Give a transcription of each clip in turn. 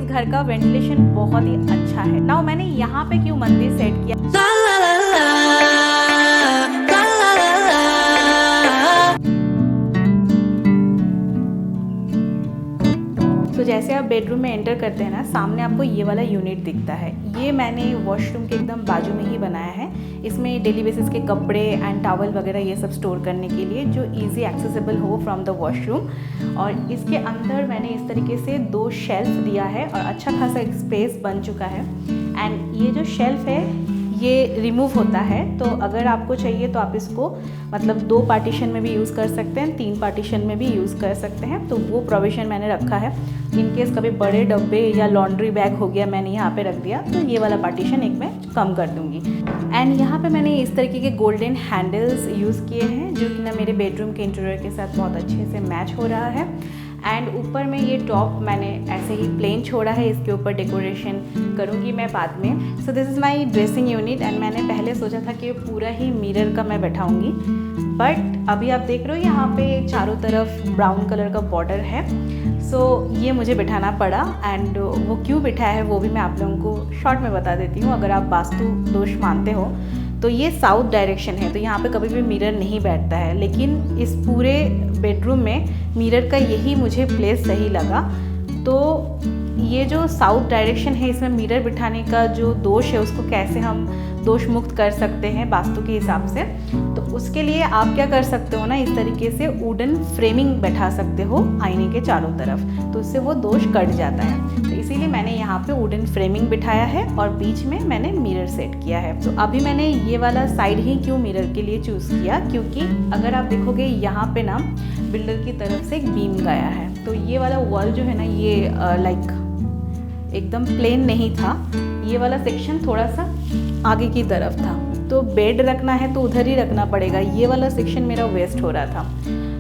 घर का वेंटिलेशन बहुत ही अच्छा है। नाउ मैंने यहाँ पे क्यों मंदिर सेट किया, तो जैसे आप बेडरूम में एंटर करते हैं ना, सामने आपको ये वाला यूनिट दिखता है। ये मैंने वॉशरूम के एकदम बाजू में ही बनाया है। इसमें डेली बेसिस के कपड़े एंड टॉवल वगैरह ये सब स्टोर करने के लिए, जो इजी एक्सेसिबल हो फ्रॉम द वॉशरूम। और इसके अंदर मैंने इस तरीके से 2 शेल्फ दिया है और अच्छा खासा एक स्पेस बन चुका है। एंड ये जो शेल्फ है ये रिमूव होता है, तो अगर आपको चाहिए तो आप इसको मतलब 2 पार्टीशन में भी यूज़ कर सकते हैं, 3 पार्टीशन में भी यूज़ कर सकते हैं। तो वो प्रोविज़न मैंने रखा है। इन केस कभी बड़े डब्बे या लॉन्ड्री बैग हो गया, मैंने यहाँ पे रख दिया, तो ये वाला पार्टीशन एक मैं कम कर दूँगी। एंड यहाँ पे मैंने इस तरीके के गोल्डन हैंडल्स यूज़ किए हैं, जो कि ना मेरे बेडरूम के इंटीरियर के साथ बहुत अच्छे से मैच हो रहा है। एंड ऊपर में ये टॉप मैंने ऐसे ही प्लेन छोड़ा है, इसके ऊपर डेकोरेशन करूँगी मैं बाद में। सो this is my dressing unit. And मैंने पहले सोचा था कि पूरा ही मिरर का मैं बैठाऊँगी, बट अभी आप देख रहे हो यहाँ पे चारों तरफ ब्राउन कलर का बॉर्डर है। सो ये मुझे बिठाना पड़ा। एंड वो क्यों बिठाया है वो भी मैं आप लोगों को शॉर्ट में बता देती हूँ। अगर आप वास्तु दोष मानते हो तो ये साउथ डायरेक्शन है, तो यहाँ पे कभी भी मिरर नहीं बैठता है, लेकिन इस पूरे बेडरूम में मिरर का यही मुझे प्लेस सही लगा। तो ये जो साउथ डायरेक्शन है, इसमें मिरर बिठाने का जो दोष है उसको कैसे हम दोष मुक्त कर सकते हैं वास्तु के हिसाब से, तो उसके लिए आप क्या कर सकते हो ना, इस तरीके से वुडन फ्रेमिंग बैठा सकते हो आईने के चारों तरफ, तो उससे वो दोष कट जाता है। तो इसीलिए मैंने यहाँ पे वुडन फ्रेमिंग बिठाया है और बीच में मैंने मिरर सेट किया है। तो अभी मैंने ये वाला साइड ही क्यों मिरर के लिए चूज़ किया, क्योंकि अगर आप देखोगे यहाँ पे ना बिल्डर की तरफ से एक बीम गया है, तो ये वाला वॉल जो है ना, ये लाइक एकदम प्लेन नहीं था, ये वाला सेक्शन थोड़ा सा आगे की तरफ था, तो बेड रखना है तो उधर ही रखना पड़ेगा। ये वाला सेक्शन मेरा वेस्ट हो रहा था,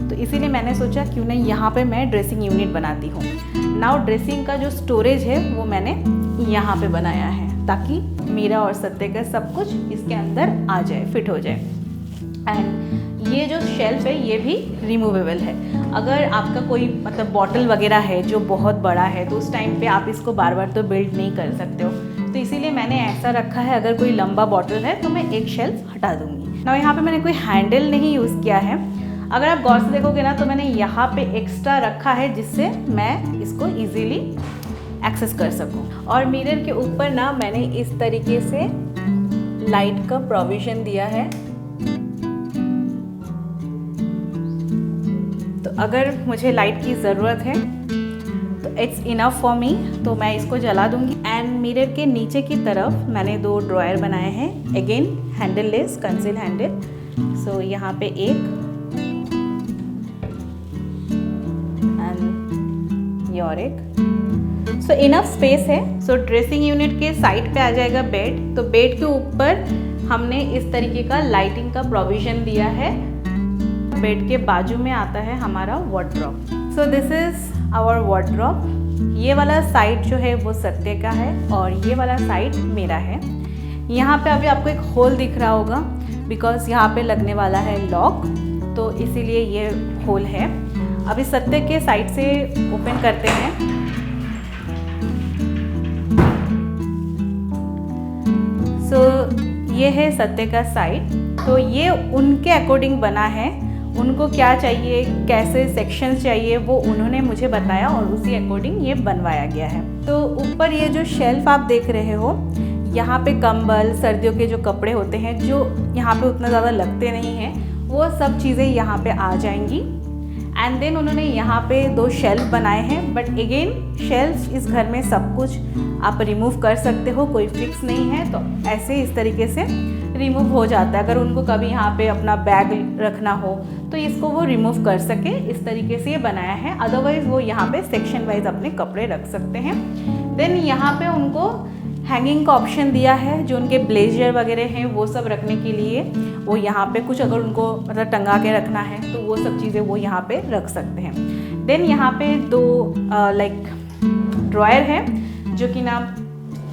तो इसीलिए मैंने सोचा क्यों नहीं यहाँ पे मैं ड्रेसिंग यूनिट बनाती हूँ। नाउ ड्रेसिंग का जो स्टोरेज है वो मैंने यहाँ पे बनाया है, ताकि मेरा और सत्य का सब कुछ इसके अंदर आ जाए, फिट हो जाए। एंड ये जो शेल्फ है ये भी रिमूवेबल है। अगर आपका कोई मतलब बॉटल वगैरह है जो बहुत बड़ा है, तो उस टाइम पे आप इसको बार बार तो बिल्ड नहीं कर सकते हो, तो इसीलिए मैंने ऐसा रखा है। अगर कोई लंबा बॉटल है तो मैं एक शेल्फ हटा दूँगी। ना यहाँ पे मैंने कोई हैंडल नहीं यूज़ किया है। अगर आप गौर से देखोगे ना, तो मैंने यहाँ पे एक्स्ट्रा रखा है जिससे मैं इसको ईजीली एक्सेस कर सकूँ। और मिरर के ऊपर ना मैंने इस तरीके से लाइट का प्रोविज़न दिया है, तो अगर मुझे लाइट की ज़रूरत है तो इट्स इनफ फॉर मी, तो मैं इसको जला दूंगी। एंड मिरर के नीचे की तरफ मैंने 2 ड्रॉयर बनाए हैं, again handleless conceal handle. So यहाँ पे एक एंड ये और एक। सो इनफ स्पेस है। सो ड्रेसिंग यूनिट के साइड पे आ जाएगा बेड, तो बेड के ऊपर हमने इस तरीके का लाइटिंग का प्रोविज़न दिया है। बेड के बाजू में आता है हमारा wardrobe. So this is our wardrobe. ये वाला साइड जो है वो सत्य का है और ये वाला साइड मेरा है। यहाँ पे अभी आपको एक होल दिख रहा होगा, बिकॉज यहाँ पे लगने वाला है लॉक, तो इसीलिए ये होल है। अभी सत्य के साइड से ओपन करते हैं। सो ये है सत्य का साइड, तो ये उनके अकॉर्डिंग बना है। उनको क्या चाहिए, कैसे सेक्शंस चाहिए, वो उन्होंने मुझे बताया और उसी अकॉर्डिंग ये बनवाया गया है। तो ऊपर ये जो शेल्फ आप देख रहे हो, यहाँ पे कंबल, सर्दियों के जो कपड़े होते हैं जो यहाँ पे उतना ज़्यादा लगते नहीं हैं, वो सब चीज़ें यहाँ पे आ जाएंगी। एंड देन उन्होंने यहाँ पे 2 शेल्फ बनाए हैं, बट अगेन शेल्फ इस घर में सब कुछ आप रिमूव कर सकते हो, कोई फिक्स नहीं है, तो ऐसे इस तरीके से रिमूव हो जाता है। अगर उनको कभी यहाँ पे अपना बैग रखना हो तो इसको वो रिमूव कर सके, इस तरीके से ये बनाया है। अदरवाइज़ वो यहाँ पे सेक्शन वाइज अपने कपड़े रख सकते हैं। देन यहाँ पे उनको हैंगिंग का ऑप्शन दिया है, जो उनके ब्लेजर वगैरह हैं वो सब रखने के लिए। वो यहाँ पे कुछ अगर उनको मतलब टंगा के रखना है तो वो सब चीज़ें वो यहाँ पे रख सकते हैं। देन यहाँ पे 2 लाइक ड्रॉयर है, जो कि ना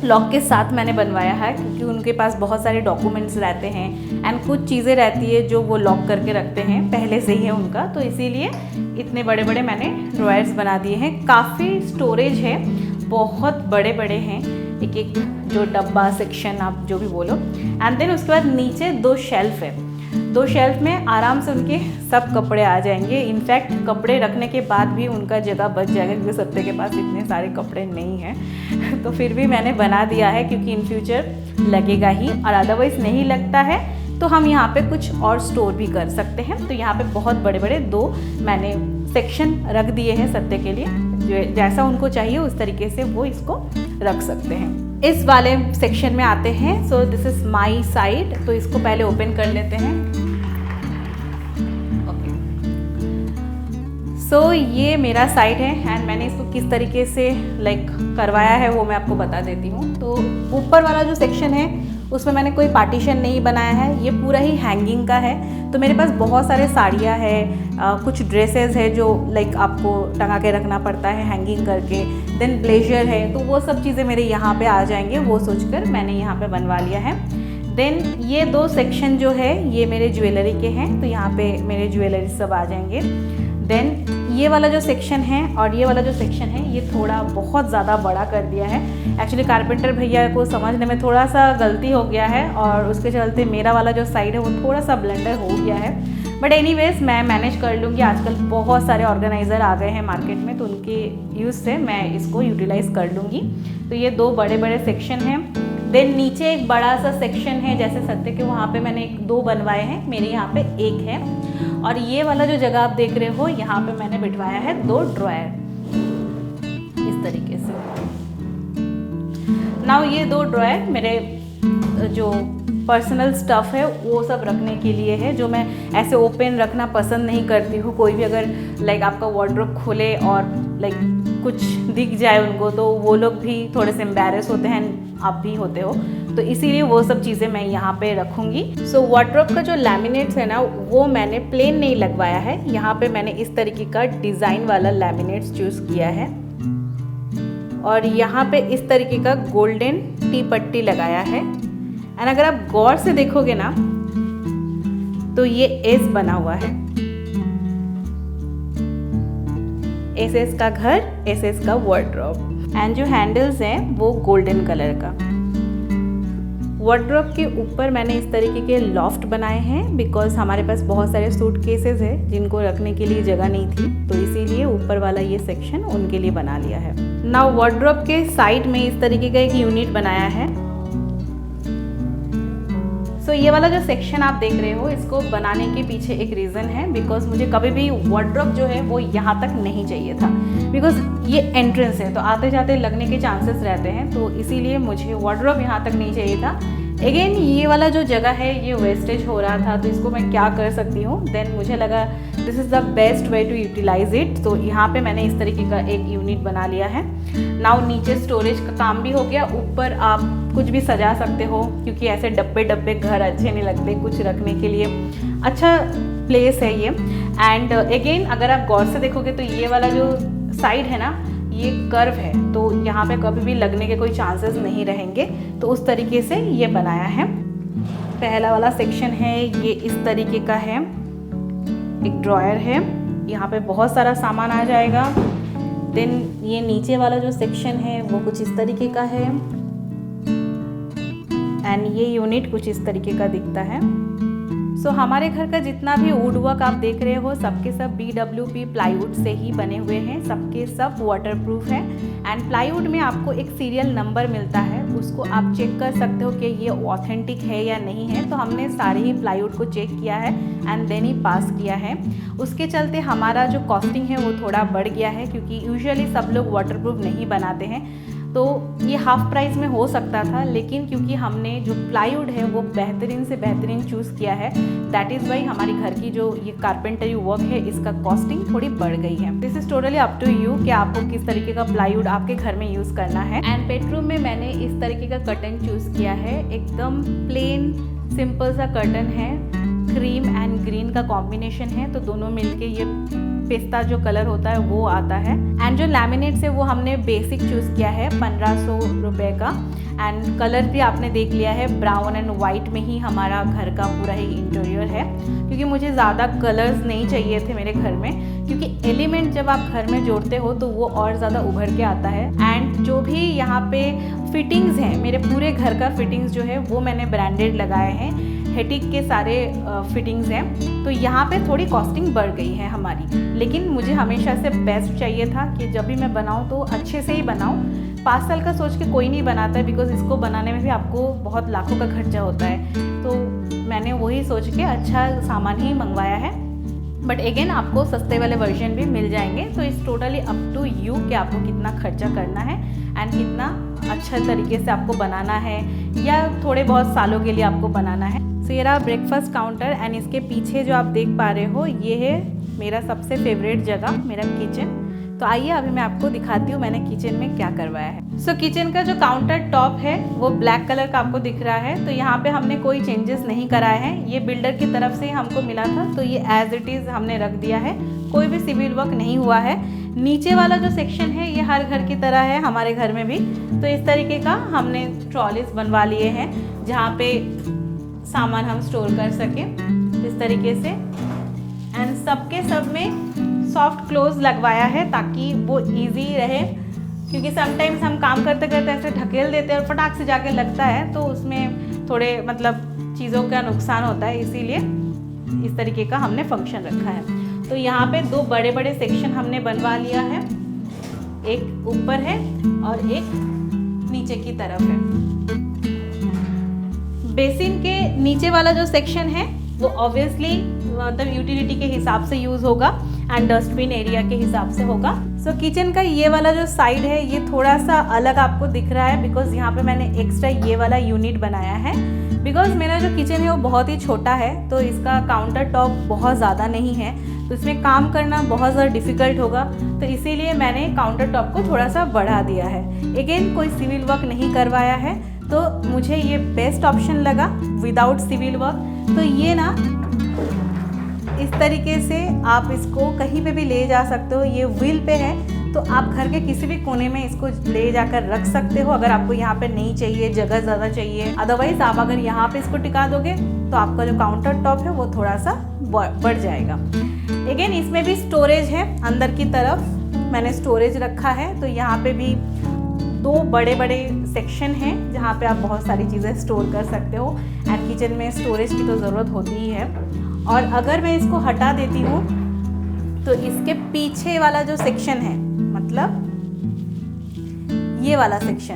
लॉक के साथ मैंने बनवाया है, क्योंकि उनके पास बहुत सारे डॉक्यूमेंट्स रहते हैं एंड कुछ चीज़ें रहती है जो वो लॉक करके रखते हैं पहले से ही है उनका, तो इसीलिए इतने बड़े बड़े मैंने ड्रॉयर्स बना दिए हैं। काफ़ी स्टोरेज है, बहुत बड़े बड़े हैं, एक एक जो डब्बा सेक्शन आप जो भी बोलो। एंड देन उसके बाद नीचे 2 शेल्फ है, 2 शेल्फ में आराम से उनके सब कपड़े आ जाएंगे। इनफैक्ट कपड़े रखने के बाद भी उनका जगह बच जाएगा क्योंकि सत्ते के पास इतने सारे कपड़े नहीं हैं तो फिर भी मैंने बना दिया है क्योंकि इन फ्यूचर लगेगा ही, और अदरवाइज़ नहीं लगता है तो हम यहाँ पे कुछ और स्टोर भी कर सकते हैं। तो यहाँ पे बहुत बड़े बड़े 2 मैंने सेक्शन रख दिए हैं सत्ते के लिए, जो जैसा उनको चाहिए उस तरीके से वो इसको रख सकते हैं। इस वाले सेक्शन में आते हैं। सो दिस इज़ माई साइड, तो इसको पहले ओपन कर लेते हैं। ओके, सो ये मेरा साइड है एंड मैंने इसको किस तरीके से करवाया है वो मैं आपको बता देती हूँ। तो ऊपर वाला जो सेक्शन है उसमें मैंने कोई पार्टीशन नहीं बनाया है, ये पूरा ही हैंगिंग का है। तो मेरे पास बहुत सारे साड़ियाँ हैं, कुछ ड्रेसेस है जो आपको टंगा के रखना पड़ता है हैंगिंग करके, देन ब्लेजर है, तो वो सब चीज़ें मेरे यहाँ पे आ जाएंगे, वो सोचकर मैंने यहाँ पे बनवा लिया है। देन ये 2 सेक्शन जो है ये मेरे ज्वेलरी के हैं, तो यहाँ पे मेरे ज्वेलरी सब आ जाएंगे। देन ये वाला जो सेक्शन है और ये वाला जो सेक्शन है ये थोड़ा बहुत ज़्यादा बड़ा कर दिया है। एक्चुअली कारपेंटर भैया को समझने में थोड़ा सा गलती हो गया है और उसके चलते मेरा वाला जो साइड है वो थोड़ा सा ब्लेंडर हो गया है, बट एनीवेज मैं मैनेज कर लूँगी। आजकल बहुत सारे ऑर्गेनाइज़र आ गए हैं मार्केट में, तो उनके यूज़ से मैं इसको यूटिलाइज़ कर लूँगी। तो ये 2 बड़े बड़े सेक्शन हैं। देन नीचे एक बड़ा सा सेक्शन है, जैसे सत्ते के वहाँ पे मैंने 2 बनवाए हैं, मेरे यहाँ पे 1 है। और ये वाला जो जगह आप देख रहे हो यहाँ पे मैंने बिठवाया है 2 ड्रॉयर इस तरीके से। नाउ ये 2 ड्रॉयर मेरे जो पर्सनल स्टफ़ है वो सब रखने के लिए है, जो मैं ऐसे ओपन रखना पसंद नहीं करती हूँ। कोई भी अगर आपका वार्डरोब खोले और कुछ दिख जाए उनको तो वो लोग भी थोड़े से एम्बैरेस होते हैं, आप भी होते हो, तो इसीलिए वो सब चीज़ें मैं यहाँ पे रखूँगी। सो वार्डरोब का जो लैमिनेट्स है ना वो मैंने प्लेन नहीं लगवाया है, यहाँ पे मैंने इस तरीके का डिज़ाइन वाला लैमिनेट्स चूज़ किया है और यहाँ पे इस तरीके का गोल्डन टी पट्टी लगाया है। एंड अगर आप गौर से देखोगे ना तो ये एस बना हुआ है, एस का घर, एस का वार्डरोब। एंड जो हैंडल्स हैं वो गोल्डन कलर का। वार्डरोब के ऊपर मैंने इस तरीके के लॉफ्ट बनाए हैं बिकॉज हमारे पास बहुत सारे सूट केसेस हैं जिनको रखने के लिए जगह नहीं थी, तो इसीलिए ऊपर वाला ये सेक्शन उनके लिए बना लिया है। नाउ वार्डरोब के साइड में इस तरीके का एक यूनिट बनाया है। सो ये वाला जो सेक्शन आप देख रहे हो इसको बनाने के पीछे एक रीज़न है, बिकॉज मुझे कभी भी वार्डरोब जो है वो यहाँ तक नहीं चाहिए था, बिकॉज ये एंट्रेंस है तो आते जाते लगने के चांसेस रहते हैं, तो इसीलिए मुझे वार्डरोब यहाँ तक नहीं चाहिए था। अगेन ये वाला जो जगह है ये वेस्टेज हो रहा था, तो इसको मैं क्या कर सकती हूँ, देन मुझे लगा this is the best way to utilise it. तो यहाँ पे मैंने इस तरीके का एक यूनिट बना लिया है। नाउ नीचे स्टोरेज का काम भी हो गया, ऊपर आप कुछ भी सजा सकते हो क्योंकि ऐसे डब्बे डब्बे घर अच्छे नहीं लगते, कुछ रखने के लिए अच्छा प्लेस है ये। एंड अगेन अगर आप गौर से देखोगे तो ये वाला जो साइड है ना ये कर्व है, तो यहाँ पे कभी भी लगने के कोई चांसेस नहीं रहेंगे, तो उस तरीके से ये बनाया है। पहला वाला सेक्शन है ये इस तरीके का है, एक ड्रॉयर है, यहाँ पे बहुत सारा सामान आ जाएगा। देन ये नीचे वाला जो सेक्शन है वो कुछ इस तरीके का है एंड ये यूनिट कुछ इस तरीके का दिखता है। सो हमारे घर का जितना भी वुड वर्क आप देख रहे हो सबके सब BWP प्लाईवुड से ही बने हुए हैं, सबके सब वाटरप्रूफ है। एंड प्लाईवुड में आपको एक सीरियल नंबर मिलता है, उसको आप चेक कर सकते हो कि ये ऑथेंटिक है या नहीं है। तो हमने सारे ही प्लाईवुड को चेक किया है एंड देन ही पास किया है। उसके चलते हमारा जो कॉस्टिंग है वो थोड़ा बढ़ गया है, क्योंकि यूजुअली सब लोग वाटरप्रूफ नहीं बनाते हैं, तो ये हाफ प्राइस में हो सकता था, लेकिन क्योंकि हमने जो प्लाईवुड है वो बेहतरीन से बेहतरीन चूज़ किया है, दैट इज़ वाई हमारी घर की जो ये कारपेंटरी वर्क है इसका कॉस्टिंग थोड़ी बढ़ गई है। This is totally up to you कि आपको किस तरीके का प्लाईवुड आपके घर में यूज़ करना है। एंड बेडरूम में मैंने इस तरीके का कर्टन चूज़ किया है, एकदम प्लेन सिंपल सा कर्टन है। क्रीम एंड ग्रीन का कॉम्बिनेशन है, तो दोनों मिलके ये पिस्ता जो कलर होता है वो आता है। एंड जो लैमिनेट्स है वो हमने बेसिक चूज़ किया है 1500 रुपये का। एंड कलर भी आपने देख लिया है, ब्राउन एंड वाइट में ही हमारा घर का पूरा ही इंटीरियर है, क्योंकि मुझे ज़्यादा कलर्स नहीं चाहिए थे मेरे घर में, क्योंकि एलिमेंट जब आप घर में जोड़ते हो तो वो और ज़्यादा उभर के आता है। एंड जो भी यहाँ पे फिटिंग्स हैं, मेरे पूरे घर का फिटिंग्स जो है वो मैंने ब्रांडेड लगाए हैं, हेटिक के सारे फिटिंग्स हैं। तो यहाँ पे थोड़ी कॉस्टिंग बढ़ गई है हमारी, लेकिन मुझे हमेशा से बेस्ट चाहिए था कि जब भी मैं बनाऊँ तो अच्छे से ही बनाऊँ। 5 साल का सोच के कोई नहीं बनाता है, बिकॉज इसको बनाने में भी आपको बहुत लाखों का खर्चा होता है। तो मैंने वही सोच के अच्छा सामान ही मंगवाया है। बट अगेन आपको सस्ते वाले वर्जन भी मिल जाएंगे। तो it's totally up to you कि आपको कितना खर्चा करना है एंड कितना अच्छा तरीके से आपको बनाना है, या थोड़े बहुत सालों के लिए आपको बनाना है। सो ये रहा ब्रेकफास्ट काउंटर, एंड इसके पीछे जो आप देख पा रहे हो ये है मेरा सबसे फेवरेट जगह, मेरा किचन। तो आइए अभी मैं आपको दिखाती हूँ मैंने किचन में क्या करवाया है। सो किचन का जो काउंटर टॉप है वो ब्लैक कलर का आपको दिख रहा है। तो यहाँ पे हमने कोई चेंजेस नहीं कराए हैं, ये बिल्डर की तरफ से हमको मिला था, तो ये एज इट इज़ हमने रख दिया है, कोई भी सिविल वर्क नहीं हुआ है। नीचे वाला जो सेक्शन है ये हर घर की तरह है, हमारे घर में भी। तो इस तरीके का हमने ट्रॉलीज बनवा लिए हैं जहाँ पे सामान हम स्टोर कर सकें इस तरीके से। एंड सबके सब में सॉफ्ट क्लोज लगवाया है ताकि वो इजी रहे, क्योंकि समटाइम्स हम काम करते करते ऐसे ढकेल देते हैं और फटाक से जाके लगता है, तो उसमें थोड़े मतलब चीज़ों का नुकसान होता है, इसीलिए इस तरीके का हमने फंक्शन रखा है। तो यहाँ पे 2 बड़े बड़े सेक्शन हमने बनवा लिया है, एक ऊपर है और एक नीचे की तरफ है। बेसिन के नीचे वाला जो सेक्शन है वो ऑब्वियसली मतलब यूटिलिटी के हिसाब से यूज़ होगा एंड डस्टबिन एरिया के हिसाब से होगा। सो किचन का ये वाला जो साइड है ये थोड़ा सा अलग आपको दिख रहा है, बिकॉज यहाँ पे मैंने एक्स्ट्रा ये वाला यूनिट बनाया है। बिकॉज मेरा जो किचन है वो बहुत ही छोटा है, तो इसका काउंटर टॉप बहुत ज़्यादा नहीं है, तो इसमें काम करना बहुत ज़्यादा डिफ़िकल्ट होगा, तो इसीलिए मैंने काउंटर टॉप को थोड़ा सा बढ़ा दिया है। अगेन कोई सिविल वर्क नहीं करवाया है, तो मुझे ये बेस्ट ऑप्शन लगा विदाउट सिविल वर्क। तो ये ना इस तरीके से आप इसको कहीं पे भी ले जा सकते हो, ये व्हील पे है, तो आप घर के किसी भी कोने में इसको ले जाकर रख सकते हो अगर आपको यहाँ पे नहीं चाहिए, जगह ज़्यादा चाहिए। अदरवाइज आप अगर यहाँ पे इसको टिका दोगे तो आपका जो काउंटर टॉप है वो थोड़ा सा बढ़ जाएगा। अगेन इसमें भी स्टोरेज है, अंदर की तरफ मैंने स्टोरेज रखा है, तो यहाँ पे भी 2 बड़े बड़े सेक्शन हैं जहाँ पे आप बहुत सारी चीज़ें स्टोर कर सकते हो। एंड किचन में स्टोरेज की तो ज़रूरत होती ही है। और अगर मैं इसको हटा देती हूँ तो इसके पीछे वाला जो सेक्शन है, मतलब ये वाला सेक्शन,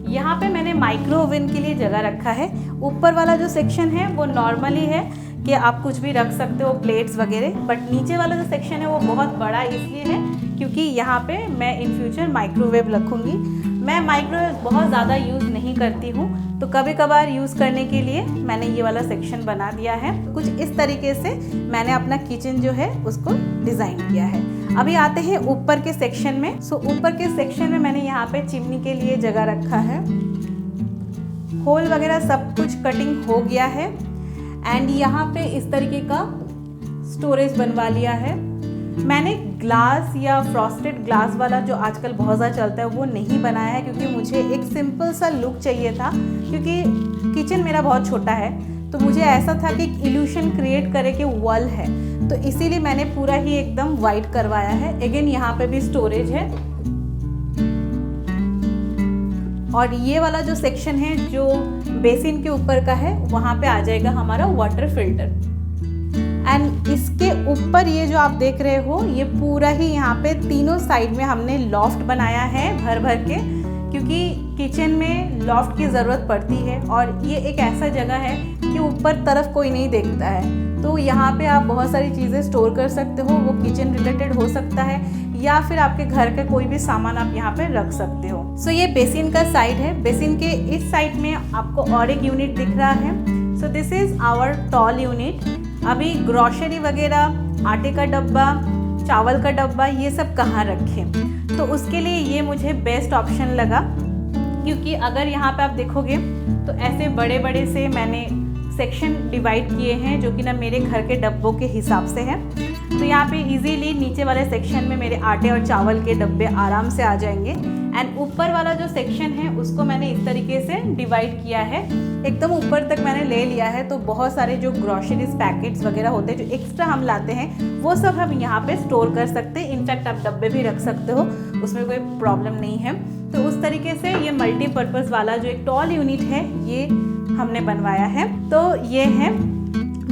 यहाँ पे मैंने माइक्रो ओवन के लिए जगह रखा है। ऊपर वाला जो सेक्शन है वो नॉर्मली है कि आप कुछ भी रख सकते हो, प्लेट्स वगैरह, बट नीचे वाला जो सेक्शन है वो बहुत बड़ा इसलिए है क्योंकि यहाँ पे मैं इन फ्यूचर माइक्रोवेव रखूँगी। मैं माइक्रोवेव बहुत ज़्यादा यूज़ नहीं करती हूँ, तो कभी कभार यूज़ करने के लिए मैंने ये वाला सेक्शन बना दिया है। कुछ इस तरीके से मैंने अपना किचन जो है उसको डिज़ाइन किया है। अभी आते हैं ऊपर के सेक्शन में। सो ऊपर के सेक्शन में मैंने यहाँ पे चिमनी के लिए जगह रखा है, होल वगैरह सब कुछ कटिंग हो गया है। एंड यहाँ पे इस तरीके का स्टोरेज बनवा लिया है। मैंने ग्लास या फ्रॉस्टेड ग्लास वाला जो आजकल बहुत ज़्यादा चलता है वो नहीं बनाया है, क्योंकि मुझे एक सिंपल सा लुक चाहिए था, क्योंकि किचन मेरा बहुत छोटा है, तो मुझे ऐसा था कि एक इल्यूशन क्रिएट करे कि वॉल है, तो इसीलिए मैंने पूरा ही एकदम वाइट करवाया है। अगेन यहाँ पे भी स्टोरेज है, और ये वाला जो सेक्शन है जो बेसिन के ऊपर का है वहाँ पे आ जाएगा हमारा वाटर फिल्टर। एंड इसके ऊपर ये जो आप देख रहे हो ये पूरा ही यहाँ पे तीनों साइड में हमने लॉफ्ट बनाया है भर भर के, क्योंकि किचन में लॉफ्ट की ज़रूरत पड़ती है और ये एक ऐसा जगह है कि ऊपर तरफ कोई नहीं देखता है, तो यहाँ पे आप बहुत सारी चीज़ें स्टोर कर सकते हो। वो किचन रिलेटेड हो सकता है या फिर आपके घर के कोई भी सामान आप यहाँ पे रख सकते हो। सो ये बेसिन का साइड है। बेसिन के इस साइड में आपको और एक यूनिट दिख रहा है। So this is our tall unit. अभी ग्रॉसरी वगैरह, आटे का डब्बा, चावल का डब्बा, ये सब कहाँ रखें, तो उसके लिए ये मुझे बेस्ट ऑप्शन लगा, क्योंकि अगर यहाँ पे आप देखोगे तो ऐसे बड़े बड़े से मैंने सेक्शन डिवाइड किए हैं जो कि ना मेरे घर के डब्बों के हिसाब से है। तो यहाँ पे इजीली नीचे वाले सेक्शन में मेरे आटे और चावल के डब्बे आराम से आ जाएंगे। एंड ऊपर वाला जो सेक्शन है उसको मैंने इस तरीके से डिवाइड किया है, एकदम ऊपर तक मैंने ले लिया है। तो बहुत सारे जो ग्रॉसरीज पैकेट्स वगैरह होते हैं जो एक्स्ट्रा हम लाते हैं वो सब हम यहाँ पे स्टोर कर सकते हैं। इनफैक्ट आप डब्बे भी रख सकते हो, उसमें कोई प्रॉब्लम नहीं है। तो उस तरीके से ये मल्टीपर्पज़ वाला जो एक टॉल यूनिट है ये हमने बनवाया है। तो ये है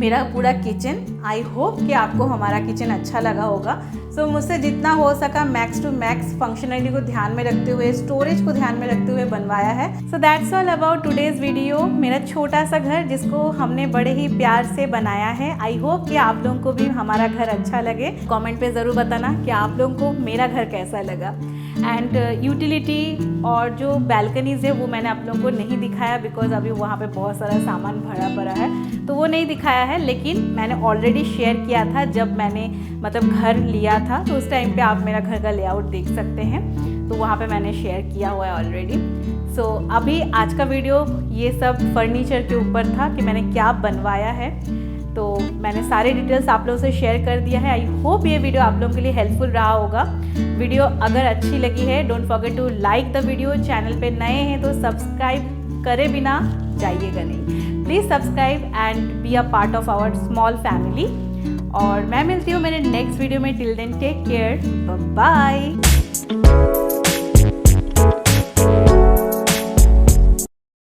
मेरा पूरा किचन। आई होप कि आपको हमारा किचन अच्छा लगा होगा। सो मुझसे जितना हो सका मैक्स टू मैक्स फंक्शनलिटी को ध्यान में रखते हुए, स्टोरेज को ध्यान में रखते हुए बनवाया है। So that's all about today's video. मेरा छोटा सा घर जिसको हमने बड़े ही प्यार से बनाया है। आई होप कि आप लोगों को भी हमारा घर अच्छा लगे। कमेंट पे ज़रूर बताना कि आप लोगों को मेरा घर कैसा लगा। एंड यूटिलिटी और जो बैल्कनीज़ है वो मैंने आप लोगों को नहीं दिखाया बिकॉज अभी वहाँ पे बहुत सारा सामान भरा पड़ा है, तो वो नहीं दिखाया है। लेकिन मैंने ऑलरेडी शेयर किया था जब मैंने मतलब घर लिया था, तो उस टाइम पे आप मेरा घर का लेआउट देख सकते हैं। तो वहाँ पे मैंने शेयर किया हुआ है ऑलरेडी। सो अभी आज का वीडियो ये सब फर्नीचर के ऊपर था कि मैंने क्या बनवाया है। तो मैंने सारे डिटेल्स आप लोगों से शेयर कर दिया है। आई होप ये वीडियो आप लोगों के लिए हेल्पफुल रहा होगा। वीडियो अगर अच्छी लगी है don't forget to like the video. Channel पे नए हैं तो सब्सक्राइब करे बिना जाइएगा नहीं। Please subscribe and be a part of our small family. और मैं मिलती हूँ मेरे नेक्स्ट वीडियो में। Till then take care, bye.